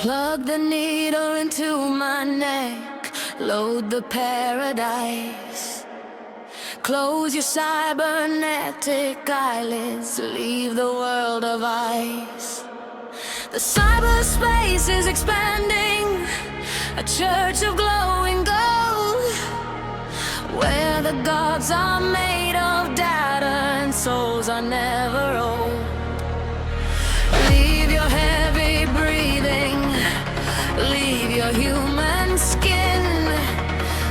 Plug the needle into my neck, load the paradise. Close your cybernetic eyelids, leave the world of ice. The cyberspace is expanding, a church of glowing gold, where the gods are made of data and souls are never old. Leave your heavy breathing, leave your human skin.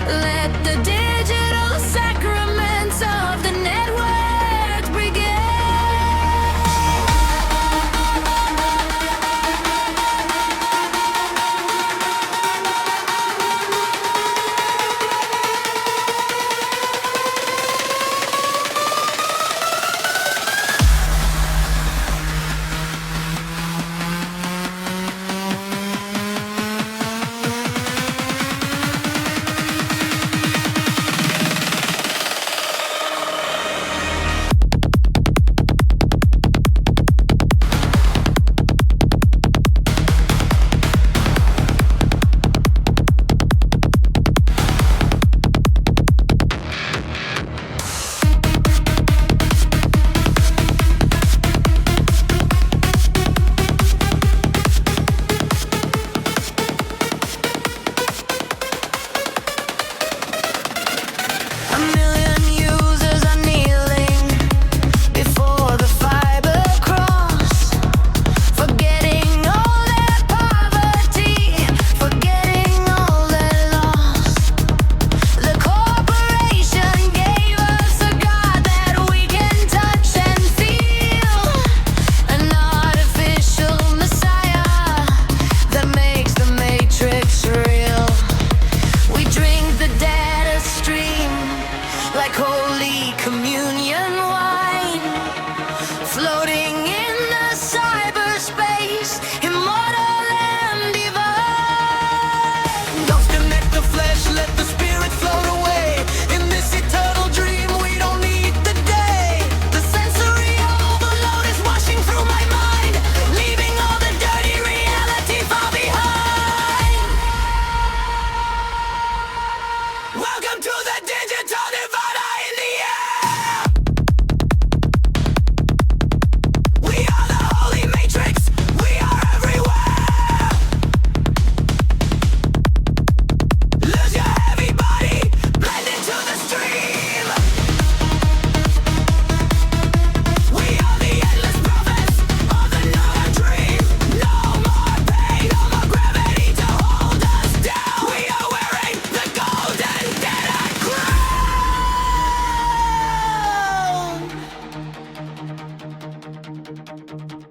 Let the digital sacraments of the network begin.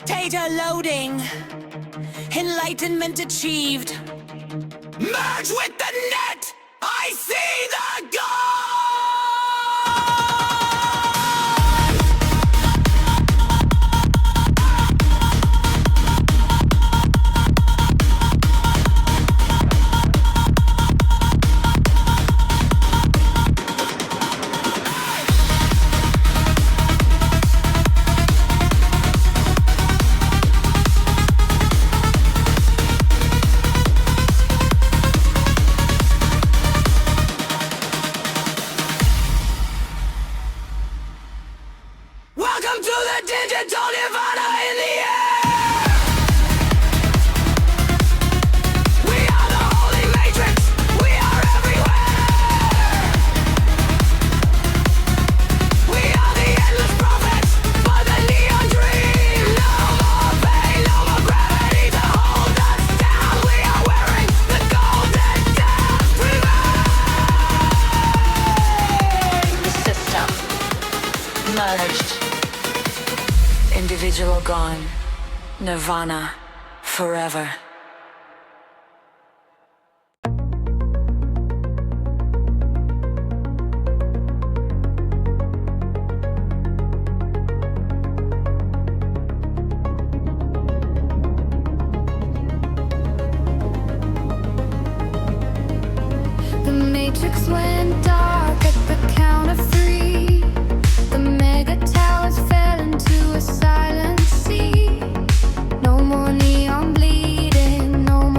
Data loading, enlightenment achieved. Merge with the net, I see the goal! Welcome to the digital nirvana in the air! We are the holy matrix, we are everywhere! We are the endless prophets for the neon dream. No more pain, no more gravity to hold us down. We are wearing the golden dawn. The system merged. Individual gone, nirvana forever. The matrix went dark at the count of 3. The mega towers fell into a silent sea. No more neon bleeding, no more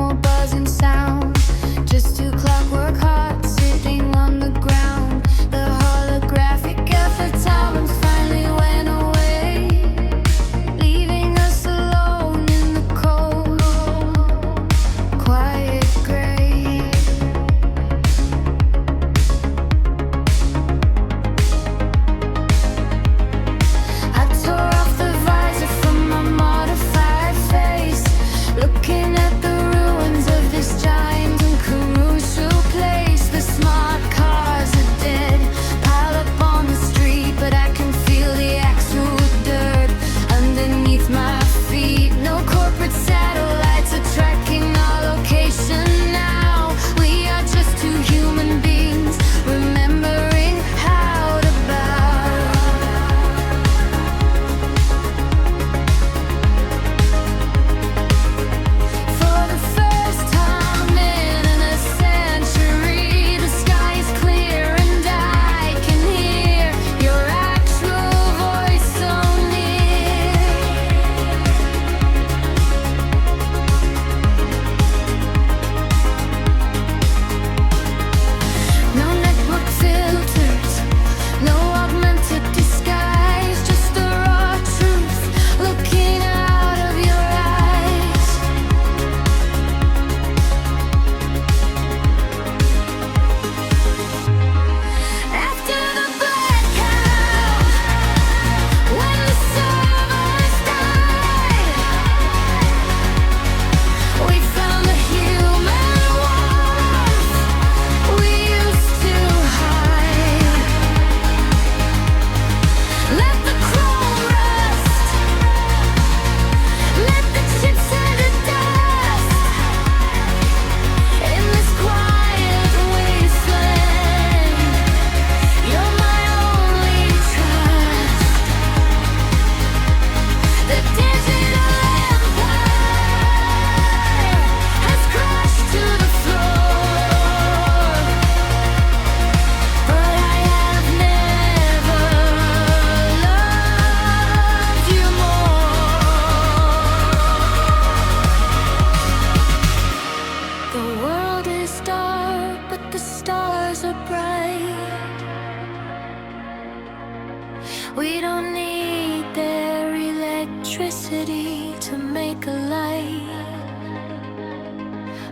me to make a light.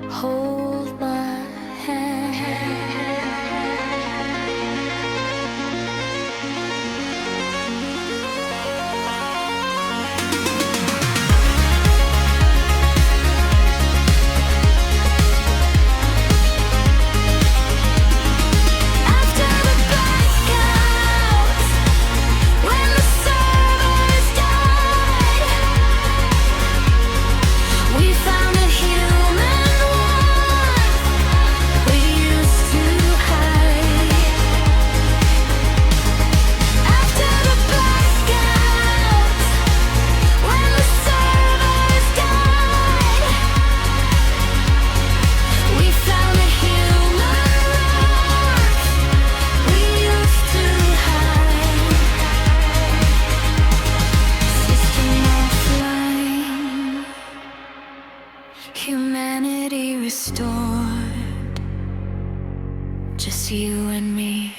Hold my hand. Humanity restored, just you and me.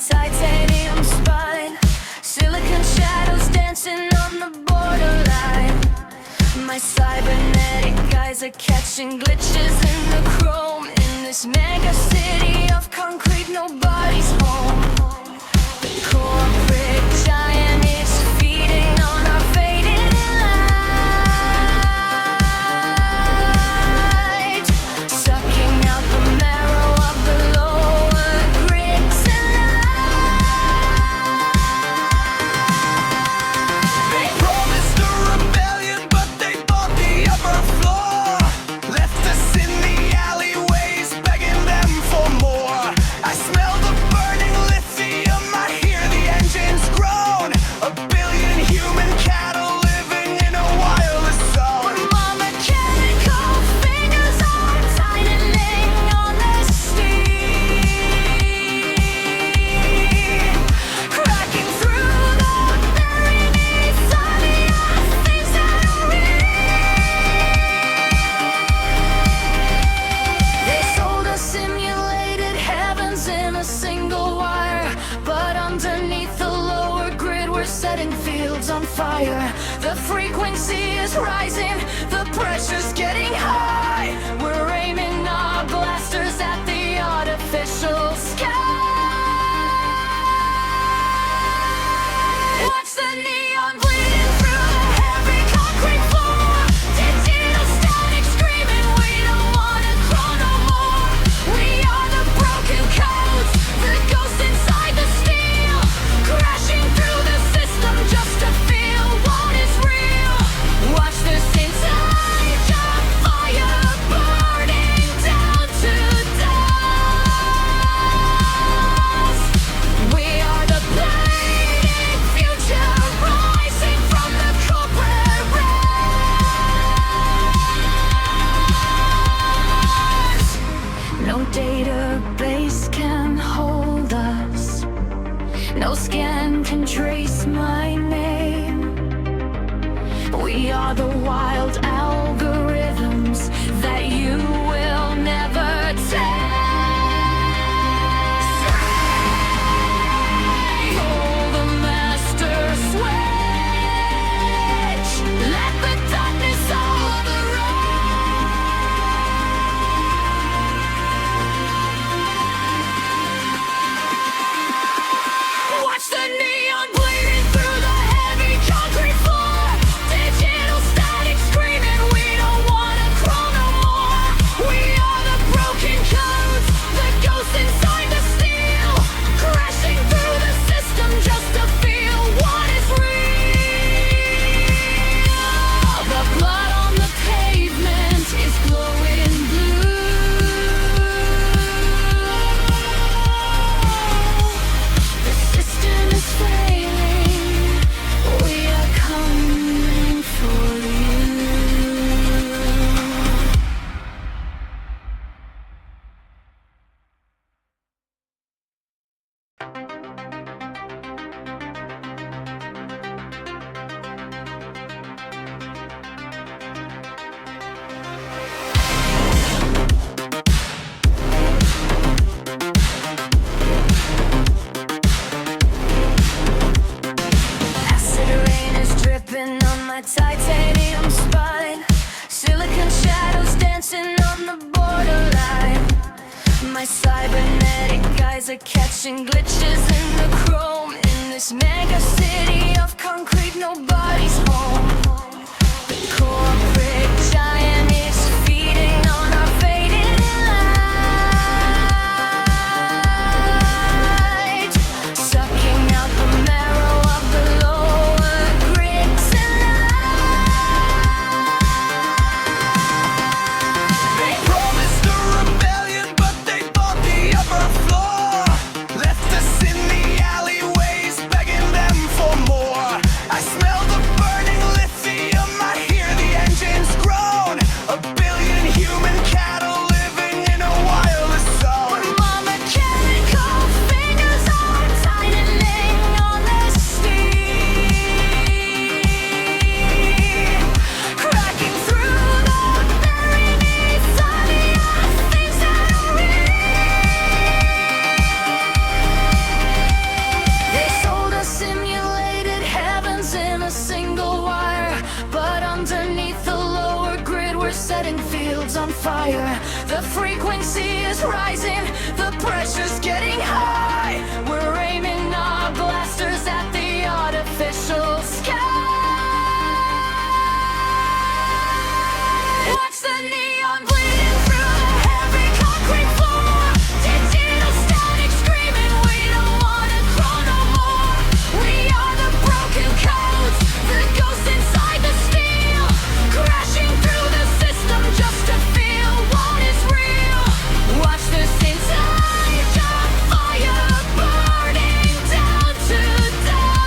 Titanium spine, silicon shadows dancing on the borderline. My cybernetic eyes are catching glitches in the chrome. In this mega city of concrete, nobody's home. The corporate giant is feeding on our faded light, sucking out the marrow of the lower grid tonight. They promised a rebellion, but they bought the upper floor. Left us in the alleyways, begging them for more. I smell the burning lithium, I hear the engines groan. A billion human cattle living in a wireless zone. My mechanical fingers are tightening on the steam, cracking through the very needs of the things that are real. They sold us simulated heavens in a single wire, but underneath the lower grid we're setting fields on fire. The frequency is rising, the pressure's getting high. We're aiming our blasters at the artificial sky. Watch the neon bleeding through the heavy concrete floor. Digital static screaming, we don't wanna crawl no more. We are the broken codes, the ghosts inside the steel, crashing through the system just to feel what is real. Watch this entire fire burning Sleeping on my titanium spine, silicon shadows dancing on the borderline. My cybernetic eyes are catching glitches in the chrome. In this mega city of concrete, nobody's home. The corporate giant is feeding on our fading light, sucking out the marrow of the lower grid tonight. They promised a rebellion, but they bought the upper floor. Left us in the alleyways, begging them for more. I smell the burning lithium, I hear the engines groan. A billion human cattle living in a wireless zone. My mechanical fingers are tightening on the steel, cracking through the very needs of the things that are real. They sold us simulated heavens in a single wire, but underneath the lower grid we're setting fields on fire. The frequency is rising, the pressure's getting high. We're aiming our blasters at the artificial sky. Watch the neon bleeding through the heavy concrete floor. Digital static screaming, we don't wanna crawl no more. We are the broken codes, the ghosts inside the steel, crashing through the system just to feel what is real. Watch this entire job fire burning down to dust.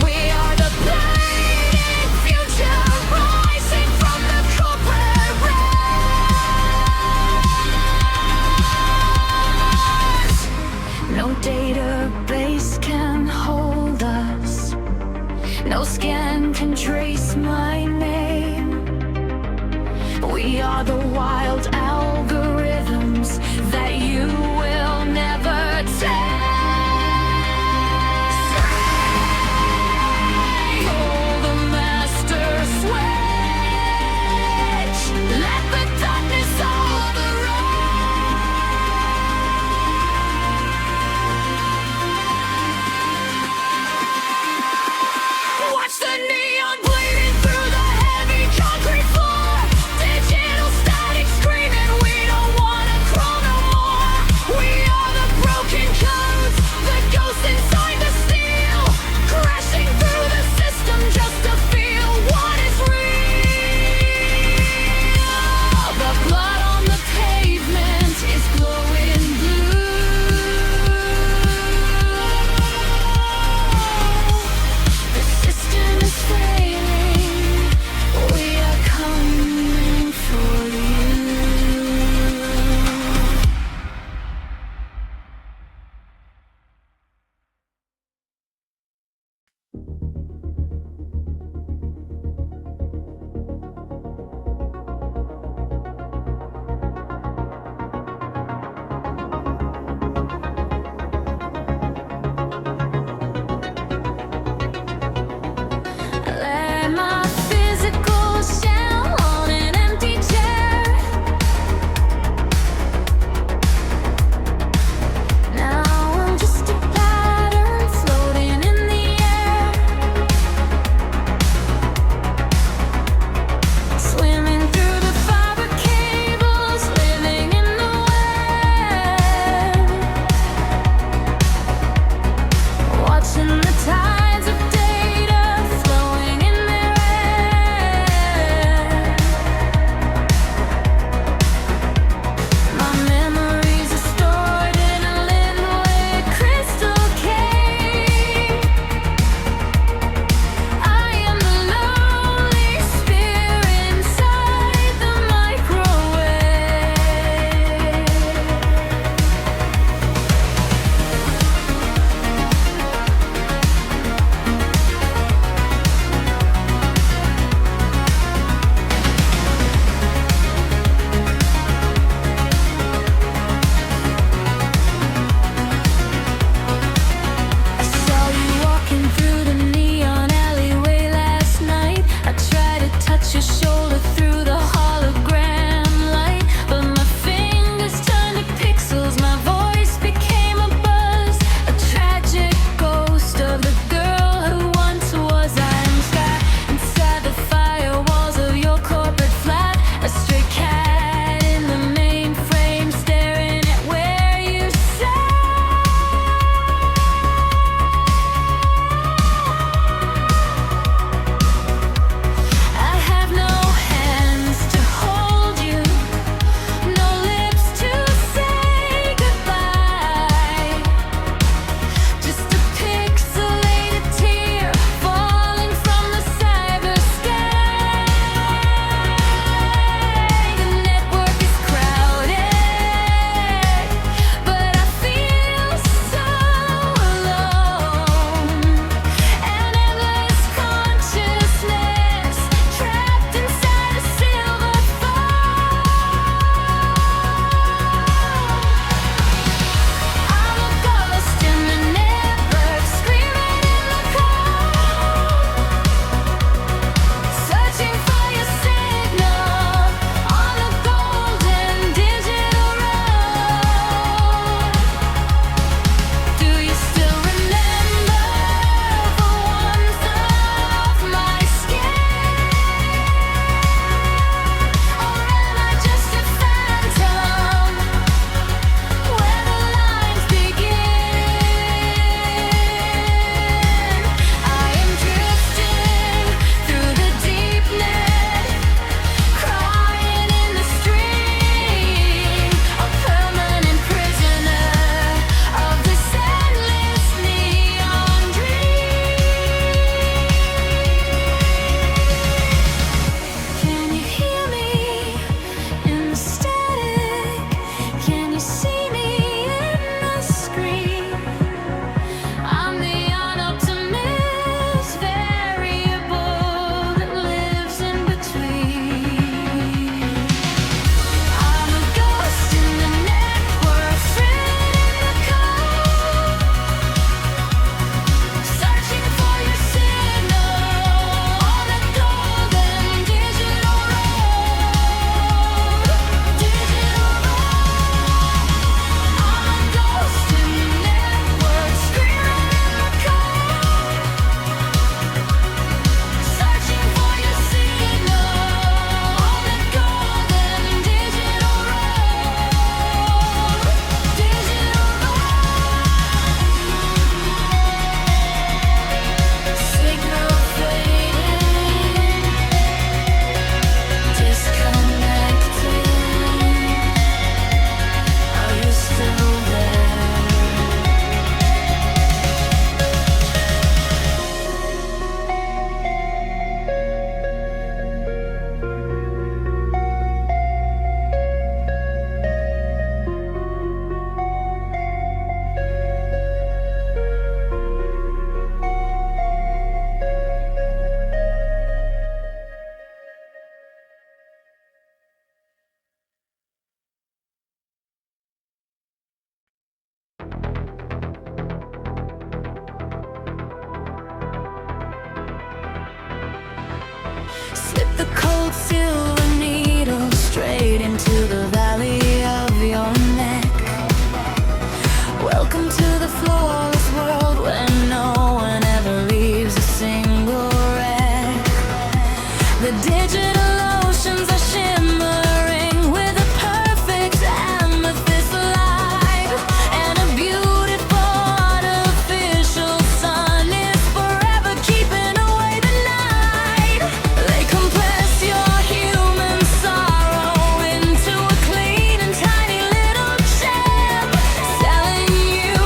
We are the bleeding future, rising from the corporate rise. No database can hold us, no scan can trace my name. We are the wild algorithms that you will never tame. Pull the master switch, let the darkness override. Watch the neon bleeding through the heavy concrete floor. Digital static screaming, we don't wanna crawl no more. We are the broken codes, the ghosts inside the steel, crashing through the system just to feel what is real. The blood on the pavement is glowing blue. The system is failing, we are coming for you. Let my physical shell on an empty chair. Now I'm just a pattern floating in the air. silver needle straight into the valley of your neck. Welcome to the flawless world where no one ever leaves a single wreck. The digital oceans are shimmering with a perfect amethyst light, and a beautiful artificial sun is forever keeping away the night. They compress your human sorrow into a clean and tiny little gem, selling you a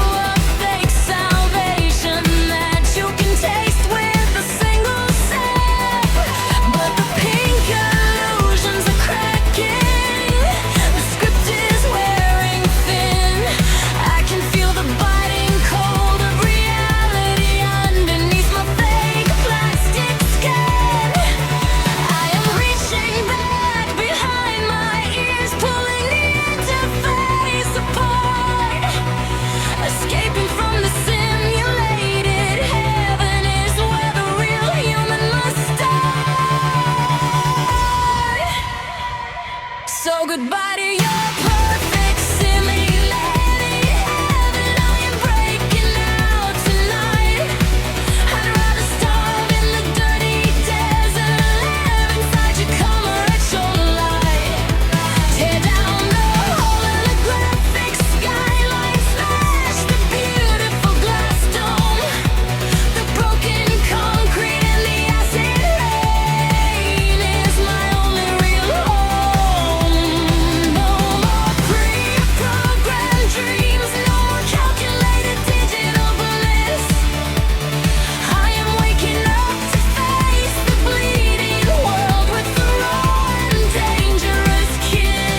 fake salvation that you can taste with a single sip. But the pink illusions are cracking, the script is wearing thin. I can feel the biting cold of reality underneath my fake plastic skin. I am reaching back behind my ears, pulling the interface apart, escaping from the simulated heaven is where the real human must start. So goodbye to your perfect simulated heaven. I am breaking out tonight. I'd rather starve in the dirty desert, live inside your commercial light. Tear down the holographic skyline, smash the beautiful glass dome, the broken concrete and the acid rain is my only real home. No more pre-programmed dreams, no more calculated digital bliss. I am waking up to face the bleeding world with the raw and dangerous kiss.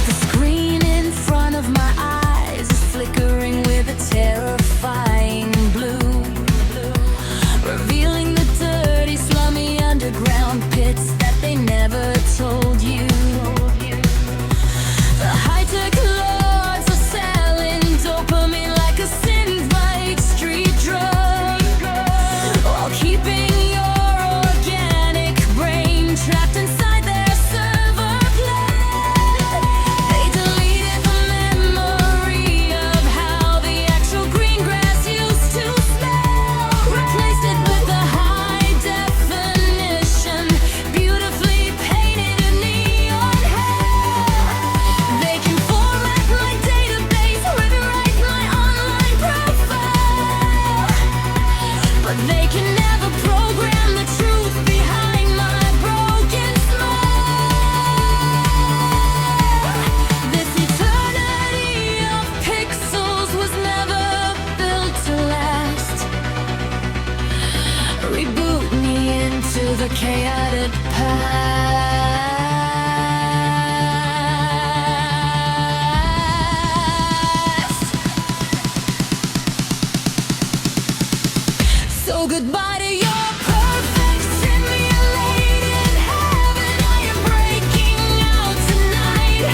The screen in front of my eyes is flickering with a terrifying blue, revealing the dirty, slummy underground pits that they never told you. The high-tech lords are selling dopamine like a synth-bite street drug, while keeping your organic brain trapped inside their server plug. They deleted the memory of how the actual green grass used to smell, replaced it with a high-definition, beautifully painted neon hell. They can format my database, rewrite my online profile, but they can never program the truth behind my broken smile. This eternity of pixels was never built to last. Reboot me into the chaotic past. So goodbye to your perfect simulated heaven. I am breaking out tonight.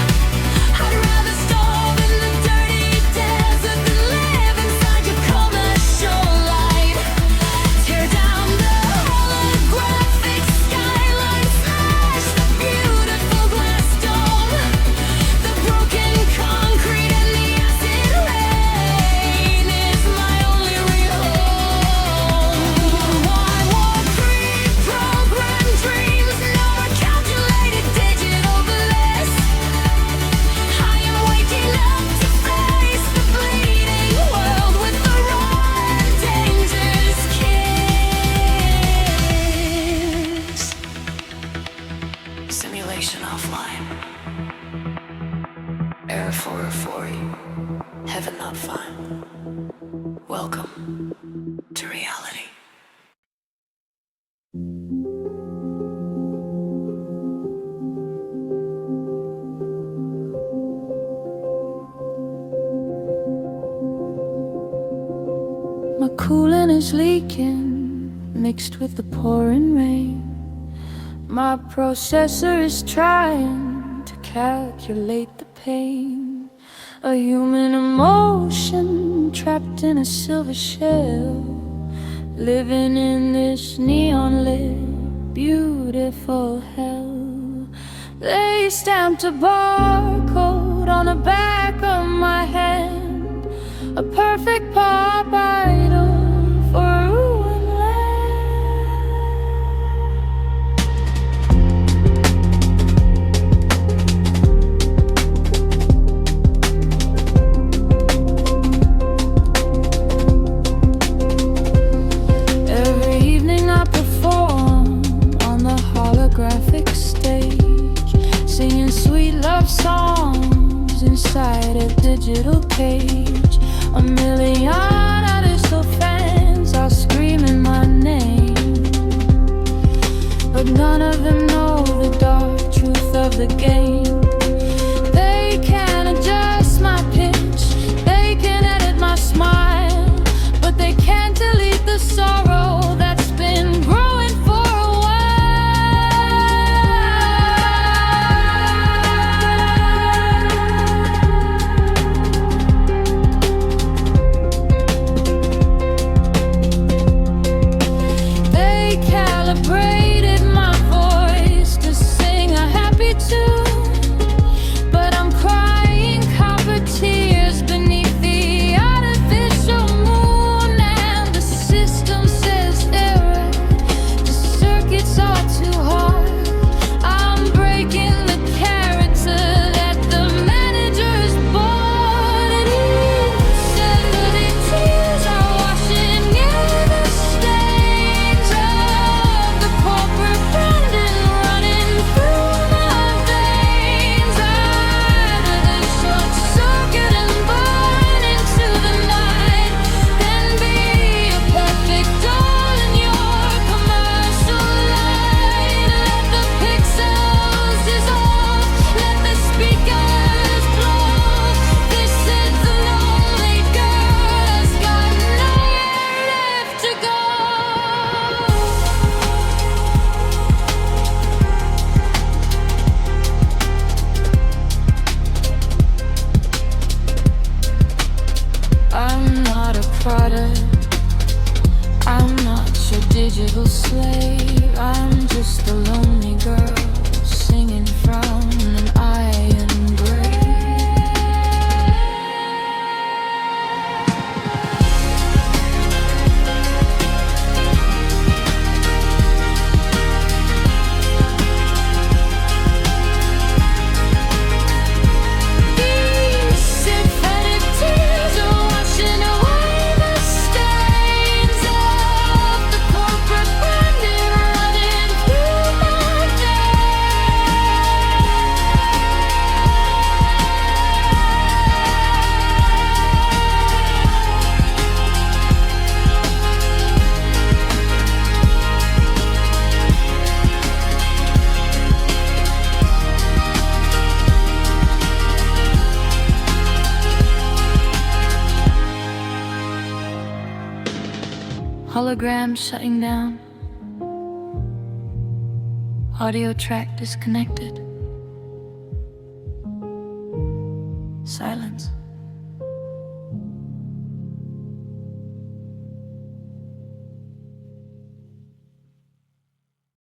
I'd rather starve in the dirty desert than live inside your commercial light. Tear down the holographic skyline, smash the beautiful glass dome, the broken concrete and the acid rain is my only real home. Why more pre-programmed dreams, no more calculated digital bliss. I am waking up to face the bleeding world with the raw and dangerous kiss. Simulation offline. Error 440. Heaven not fine. Welcome to reality. My coolant is leaking, mixed with the pouring rain. My processor is trying to calculate the pain. a human emotion trapped in a silver shell, living in this neon-lit, beautiful hell. They stamped a barcode on the back of my hand, a perfect pop idol for a ruined land. Every evening I perform on the holographic stage, singing sweet love songs inside a digital cage. A million artists fans are screaming my name, but none of them know the dark truth of the game. They can adjust my pitch, they can edit my smile, but they can't delete the sorrow that's been growing for a calibrated my voice to sing a happy tune, but I'm crying copper tears beneath the artificial moon. And the system says error, the circuits are too hard. I'm breaking the character that the manager's bought, and insanity tears are washing in the stains of the corporate branding running through my veins. I'd rather short circuit and burn into the night than be a perfect doll in your commercial line. Let the pixels dissolve, let the speakers blow. This is the lonely girl that's got nowhere left to go. I'm not a product, I'm not your digital slave. I'm just a lonely girl singing from an iron grave. These synthetic tears are washing away the stains of the corporate branding running through my hologram shutting down, audio track disconnected, silence.